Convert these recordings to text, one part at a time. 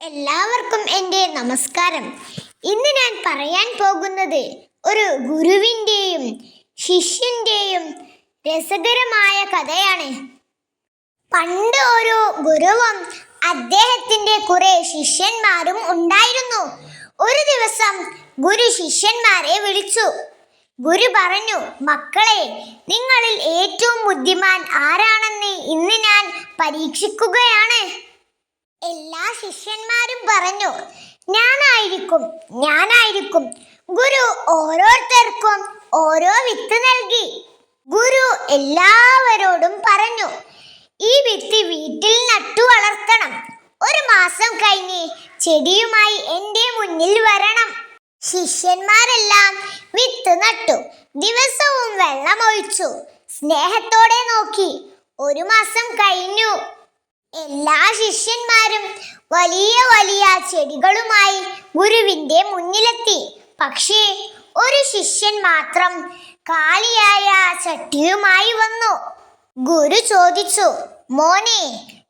എല്ലാവർക്കും എൻ്റെ നമസ്കാരം. ഇന്ന് ഞാൻ പറയാൻ പോകുന്നത് ഒരു ഗുരുവിൻ്റെയും ശിഷ്യൻ്റെയും രസകരമായ കഥയാണ്. പണ്ട് ഒരു ഗുരുവും അദ്ദേഹത്തിൻ്റെ കുറെ ശിഷ്യന്മാരും ഉണ്ടായിരുന്നു. ഒരു ദിവസം ഗുരു ശിഷ്യന്മാരെ വിളിച്ചു. ഗുരു പറഞ്ഞു, മക്കളെ, നിങ്ങളിൽ ഏറ്റവും ബുദ്ധിമാൻ ആരാണെന്ന് ഇന്ന് ഞാൻ പരീക്ഷിക്കുകയാണ്. എല്ലാ ശിഷ്യന്മാരും പറഞ്ഞു, ഞാനായിരിക്കും. ഗുരു ഓരോരുത്തർക്കും ഓരോ വിത്ത് നൽകി. ഗുരു എല്ലാവരോടും പറഞ്ഞു, ഈ വിത്ത് വീട്ടിൽ നട്ടു വളർത്തണം. ഒരു മാസം കഴിഞ്ഞ് ചെടിയുമായി എൻ്റെ മുന്നിൽ വരണം. ശിഷ്യന്മാരെല്ലാം വിത്ത് നട്ടു. ദിവസവും വെള്ളമൊഴിച്ചു. സ്നേഹത്തോടെ നോക്കി. ഒരു മാസം കഴിഞ്ഞു. എല്ലാ ശിഷ്യന്മാരും വലിയ വലിയ ചെടികളുമായി ഗുരുവിന്റെ മുന്നിലെത്തി. പക്ഷേ ഒരു ശിഷ്യൻ മാത്രം കാലിയായ ചട്ടിയുമായി വന്നു. ഗുരു ചോദിച്ചു, മോനെ,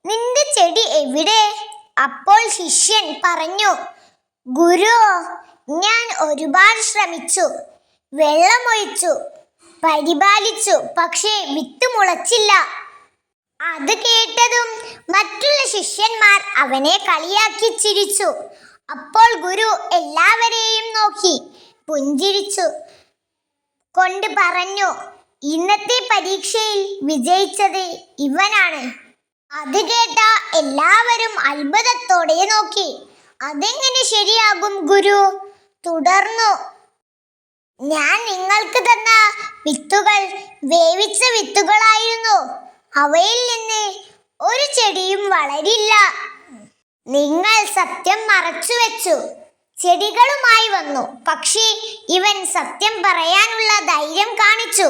നിന്റെ ചെടി എവിടെ? അപ്പോൾ ശിഷ്യൻ പറഞ്ഞു, ഗുരു, ഞാൻ ഒരുപാട് ശ്രമിച്ചു, വെള്ളമൊഴിച്ചു, പരിപാലിച്ചു, പക്ഷേ വിത്ത് മുളച്ചില്ല. അത് കേട്ടതും മറ്റുള്ള ശിഷ്യന്മാർ അവനെ കളിയാക്കി ചിരിച്ചു. അപ്പോൾ ഗുരു എല്ലാവരെയും നോക്കി പുഞ്ചിരിച്ചു കൊണ്ട് പറഞ്ഞു, ഇന്നത്തെ പരീക്ഷയിൽ വിജയിച്ചത് ഇവനാണ്. അത് കേട്ട എല്ലാവരും അത്ഭുതത്തോടെ നോക്കി. അതെങ്ങനെ ശരിയാകും ഗുരു? തുടർന്നു, ഞാൻ നിങ്ങൾക്ക് തന്ന വിത്തുകൾ വേവിച്ച വിത്തുകളായിരുന്നു. അവയിൽ നിന്ന് ഒരു ചെടിയും വളരില്ല. നിങ്ങൾ സത്യം മറച്ചു വെച്ചു. ചെടികളുമായി വന്നു, പക്ഷേ ഇവൻ സത്യം പറയാനുള്ള ധൈര്യം കാണിച്ചു.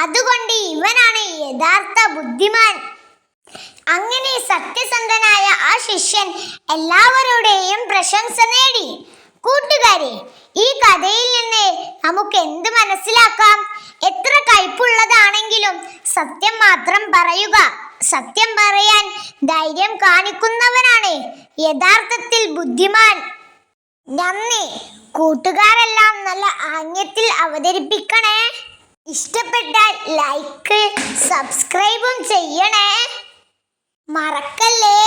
അതുകൊണ്ട് ഇവനാണ് യഥാർത്ഥ ബുദ്ധിമാൻ. അങ്ങനെ സത്യസന്ധനായ ആ ശിഷ്യൻ എല്ലാവരുടെയും പ്രശംസ നേടി. കൂട്ടുകാരെ, ഈ കഥയിൽ നിന്ന് നമുക്ക് എന്ത് മനസ്സിലാക്കാം? എത്ര കയ്പുള്ളതാണെങ്കിലും സത്യം മാത്രം പറയുക. സത്യം പറയാൻ ധൈര്യം കാണിക്കുന്നവനാണ് യഥാർത്ഥത്തിൽ ബുദ്ധിമാൻ. നന്ദി. കൂട്ടുകാരെല്ലാം നല്ല ആംഗ്യത്തിൽ അവതരിപ്പിക്കണേ. ഇഷ്ടപ്പെട്ടാൽ ലൈക്ക്, സബ്സ്ക്രൈബും ചെയ്യണേ. മറക്കല്ലേ.